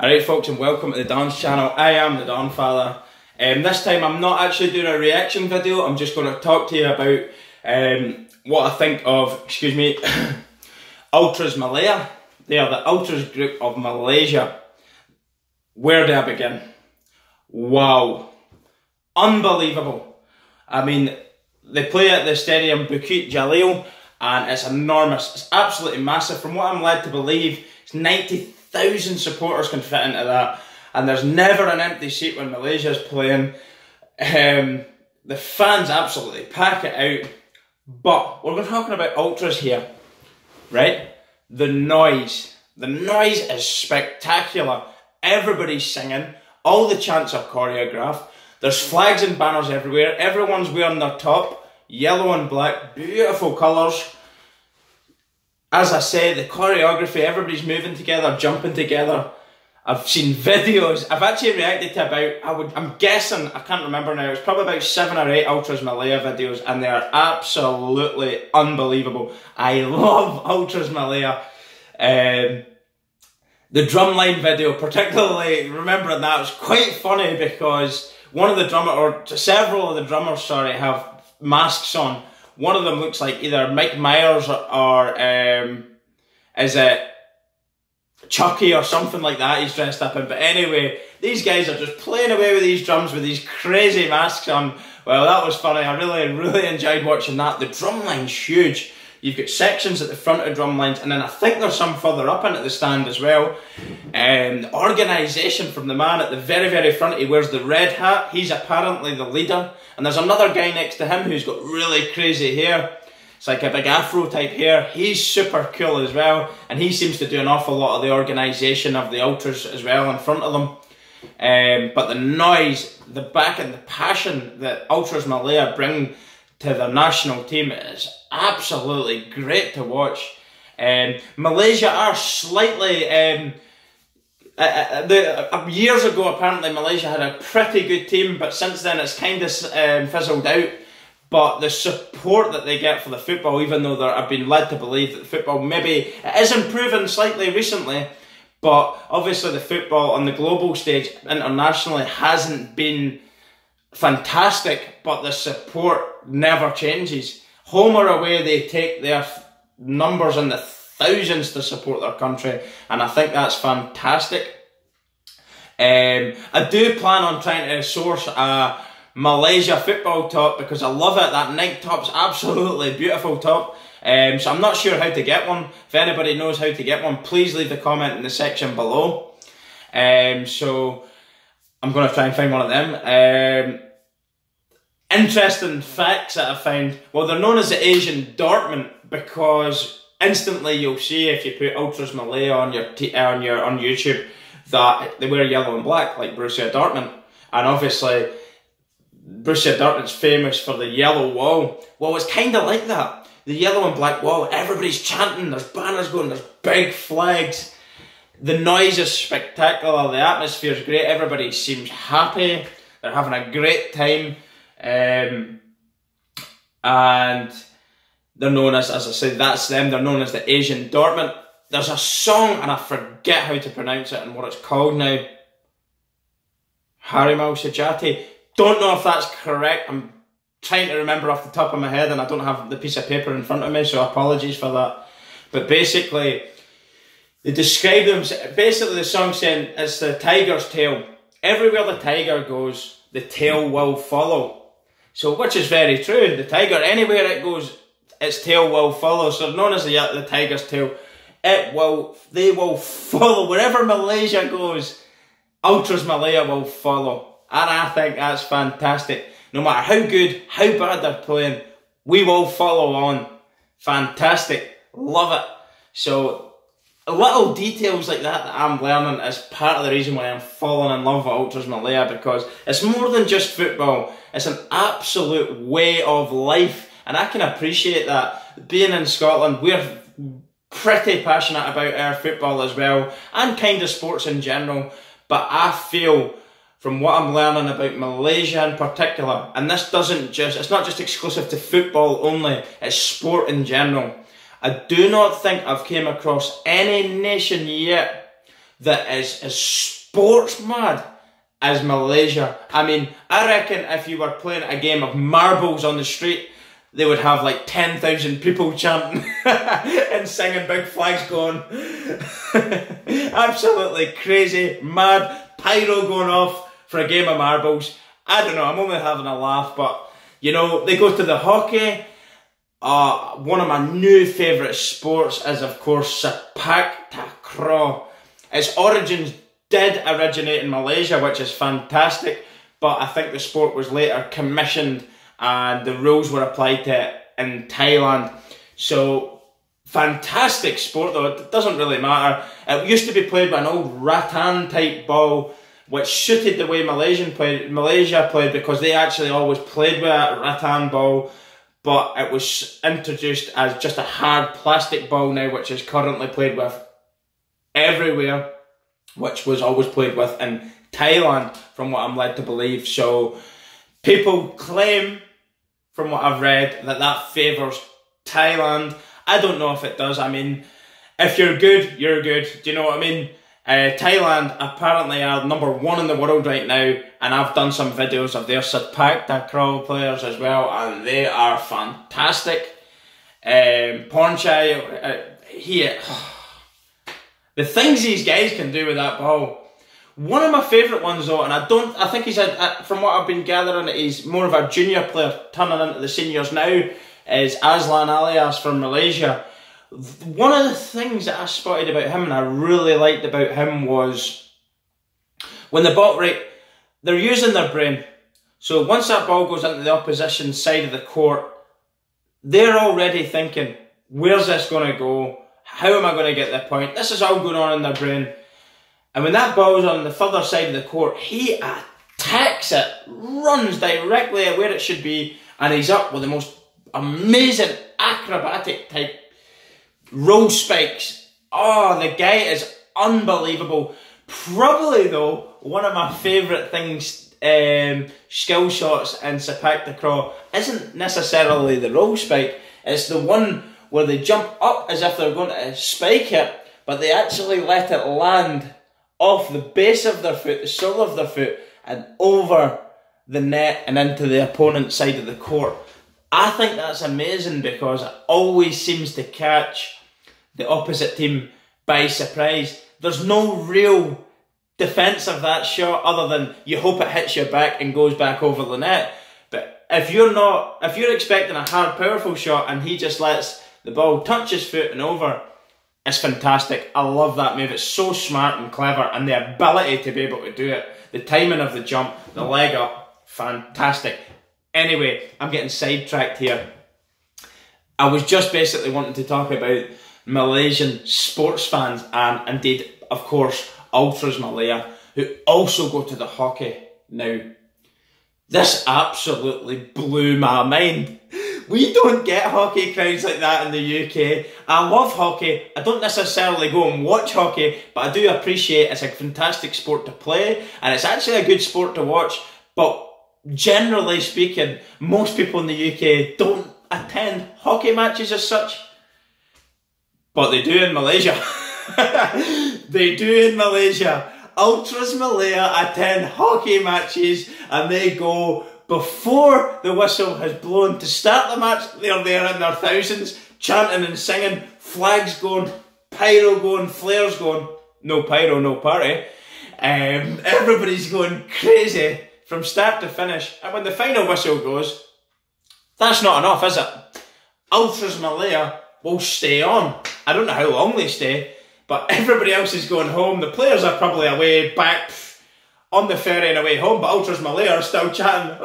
Alright folks, and welcome to the Don's channel. I am the Don Father. This time I'm not actually doing a reaction video, I'm just going to talk to you about what I think of, Ultras Malaya. They are the Ultras group of Malaysia. Where do I begin? Wow. Unbelievable. I mean, they play at the stadium Bukit Jalil and it's enormous. It's absolutely massive. From what I'm led to believe, it's 90,000 supporters can fit into that. And there's never an empty seat when Malaysia's playing. The fans absolutely pack it out. But we're talking about Ultras here, right? The noise. The noise is spectacular. Everybody's singing. All the chants are choreographed. There's flags and banners everywhere. Everyone's wearing their top. Yellow and black. Beautiful colours. As I say, the choreography, everybody's moving together, jumping together. I've seen videos. I've actually reacted to about, I'm guessing, I can't remember now, it's probably about 7 or 8 Ultras Malaya videos and they are absolutely unbelievable. I love Ultras Malaya. The drumline video, particularly remembering that, was quite funny because one of the several of the drummers, have masks on. One of them looks like either Mike Myers or is it Chucky or something like that he's dressed up in. But anyway, these guys are just playing away with these drums with these crazy masks on. Well, that was funny. I really enjoyed watching that. The drumline's huge. You've got sections at the front of drumlines, and then I think there's some further up into the stand as well. The organisation from the man at the very front, he wears the red hat. He's apparently the leader. And there's another guy next to him who's got really crazy hair. It's like a big afro type hair. He's super cool as well. And he seems to do an awful lot of the organisation of the Ultras as well in front of them. But the noise, the back and the passion that Ultras Malaya bring to their national team is absolutely great to watch. Malaysia are slightly... years ago, apparently, Malaysia had a pretty good team, but since then it's kind of fizzled out. But the support that they get for the football, even though I've been led to believe that the football maybe it is improving slightly recently, but obviously the football on the global stage internationally hasn't been fantastic, but the support never changes. Home or away, they take their numbers in the thousands to support their country, and I think that's fantastic. I do plan on trying to source a Malaysia football top because I love it. That Nike top's absolutely beautiful top. So I'm not sure how to get one. If anybody knows how to get one, please leave the comment in the section below. So I'm going to try and find one of them. Interesting facts that I found. Well, they're known as the Asian Dortmund because instantly you'll see if you put Ultras Malaya on YouTube that they wear yellow and black like Borussia Dortmund. And obviously Borussia Dortmund's famous for the yellow wall. Well, it's kind of like that. The yellow and black wall, everybody's chanting, there's banners going, there's big flags. The noise is spectacular, the atmosphere is great, everybody seems happy, they're having a great time. And they're known as I said, that's them, they're known as the Asian Dortmund. There's a song, and I forget how to pronounce it and what it's called now. Harimau Sejati. Don't know if that's correct. I'm trying to remember off the top of my head and I don't have the piece of paper in front of me, so apologies for that. But basically, they describe them, basically the song saying it's the tiger's tail. Everywhere the tiger goes, the tail will follow. So, which is very true. The tiger, anywhere it goes, its tail will follow. So, known as the tiger's tail, they will follow. Wherever Malaysia goes, Ultras Malaya will follow. And I think that's fantastic. No matter how good, how bad they're playing, we will follow on. Fantastic. Love it. So, little details like that I'm learning is part of the reason why I'm falling in love with Ultras Malaya, because it's more than just football. It's an absolute way of life, and I can appreciate that. Being in Scotland, we're pretty passionate about our football as well, and kind of sports in general, but I feel from what I'm learning about Malaysia in particular, and this it's not just exclusive to football only, it's sport in general. I do not think I've came across any nation yet that is as sports mad as Malaysia. I mean, I reckon if you were playing a game of marbles on the street, they would have like 10,000 people chanting and singing, big flags going. Absolutely crazy, mad, pyro going off for a game of marbles. I don't know, I'm only having a laugh, but you know, they go to the hockey. One of my new favourite sports is, of course, sepak takraw. Its origins did originate in Malaysia, which is fantastic, but I think the sport was later commissioned and the rules were applied to it in Thailand. So, fantastic sport though, it doesn't really matter. It used to be played with an old rattan type ball, which suited the way Malaysia played, because they actually always played with a rattan ball, but it was introduced as just a hard plastic ball now, which is currently played with everywhere, which was always played with in Thailand, from what I'm led to believe. So people claim, from what I've read, that favours Thailand. I don't know if it does. I mean, if you're good, you're good. Do you know what I mean? Thailand apparently are #1 in the world right now, and I've done some videos of their sepak takraw players as well, and they are fantastic. Pornchai, the things these guys can do with that ball. One of my favourite ones though, and I think he's from what I've been gathering, he's more of a junior player turning into the seniors now, is Azlan Alias from Malaysia. One of the things that I spotted about him and I really liked about him was when the ball, right, they're using their brain. So once that ball goes into the opposition side of the court, they're already thinking, where's this going to go? How am I going to get the point? This is all going on in their brain. And when that ball's on the further side of the court, he attacks it, runs directly at where it should be, and he's up with the most amazing acrobatic type roll spikes. Oh, the guy is unbelievable. Probably though, one of my favourite things, skill shots in sepak takraw isn't necessarily the roll spike. It's the one where they jump up as if they're going to spike it, but they actually let it land off the base of their foot, the sole of their foot, and over the net and into the opponent's side of the court. I think that's amazing because it always seems to catch the opposite team by surprise. There's no real defence of that shot other than you hope it hits your back and goes back over the net. But if you're expecting a hard, powerful shot and he just lets the ball touch his foot and over, it's fantastic. I love that move. It's so smart and clever, and the ability to be able to do it, the timing of the jump, the leg up, fantastic. Anyway, I'm getting sidetracked here. I was just basically wanting to talk about Malaysian sports fans and indeed, of course, Ultras Malaya, who also go to the hockey now. This absolutely blew my mind. We don't get hockey crowds like that in the UK. I love hockey. I don't necessarily go and watch hockey, but I do appreciate it's a fantastic sport to play, and it's actually a good sport to watch. But generally speaking, most people in the UK don't attend hockey matches as such. But they do in Malaysia. They do in Malaysia. Ultras Malaya attend hockey matches, and they go before the whistle has blown to start the match. They're there in their thousands, chanting and singing, flags going, pyro going, flares going. No pyro, no party. Everybody's going crazy from start to finish. And when the final whistle goes, that's not enough, is it? Ultras Malaya will stay on. I don't know how long they stay, but everybody else is going home. The players are probably away, back on the ferry and away home, but Ultras Malaya are still chatting.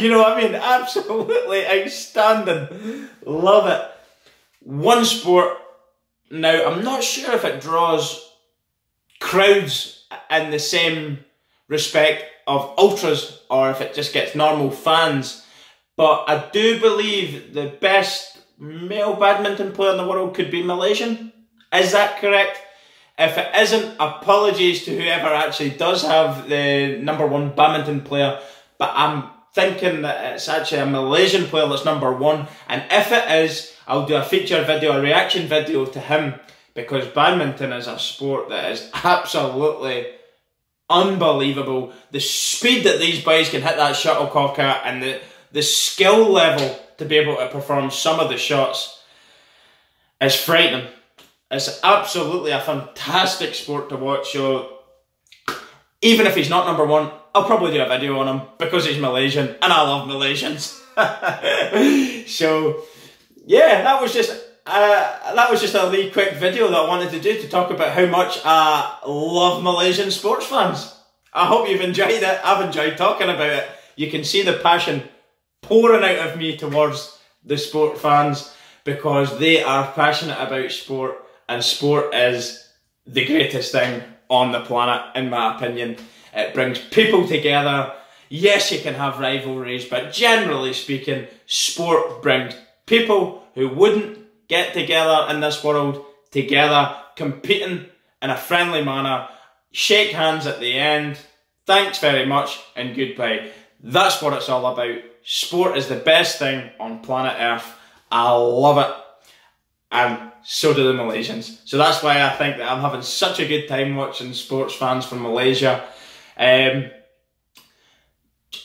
You know what I mean? Absolutely outstanding. Love it. One sport. Now, I'm not sure if it draws crowds in the same respect of Ultras or if it just gets normal fans, but I do believe the best male badminton player in the world could be Malaysian. Is that correct? If it isn't, apologies to whoever actually does have the #1 badminton player, but I'm thinking that it's actually a Malaysian player that's #1, and if it is, I'll do a feature video, a reaction video to him, because badminton is a sport that is absolutely unbelievable. The speed that these boys can hit that shuttlecock at, and the skill level to be able to perform some of the shots is frightening. It's absolutely a fantastic sport to watch. So even if he's not number one, I'll probably do a video on him because he's Malaysian and I love Malaysians. So yeah, that was just a wee quick video that I wanted to do to talk about how much I love Malaysian sports fans. I hope you've enjoyed it. I've enjoyed talking about it. You can see the passion pouring out of me towards the sport fans because they are passionate about sport, and sport is the greatest thing on the planet, in my opinion. It brings people together. Yes, you can have rivalries, but generally speaking, sport brings people who wouldn't get together in this world together, competing in a friendly manner, shake hands at the end, thanks very much, and goodbye. That's what it's all about. Sport is the best thing on planet Earth. I love it. And so do the Malaysians. So that's why I think that I'm having such a good time watching sports fans from Malaysia.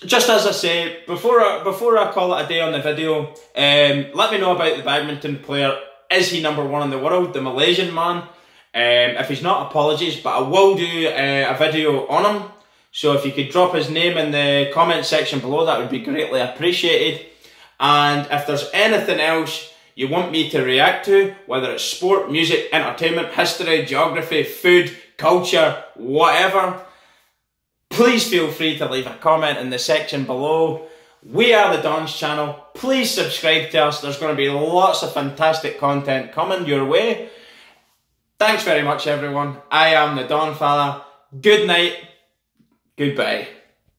Just as I say, before I call it a day on the video, let me know about the badminton player. Is he number one in the world, the Malaysian man? If he's not, apologies, but I will do a video on him. So if you could drop his name in the comment section below, that would be greatly appreciated. And if there's anything else you want me to react to, whether it's sport, music, entertainment, history, geography, food, culture, whatever, please feel free to leave a comment in the section below. We are the Don's channel. Please subscribe to us. There's going to be lots of fantastic content coming your way. Thanks very much, everyone. I am the Don Fella. Good night. Goodbye.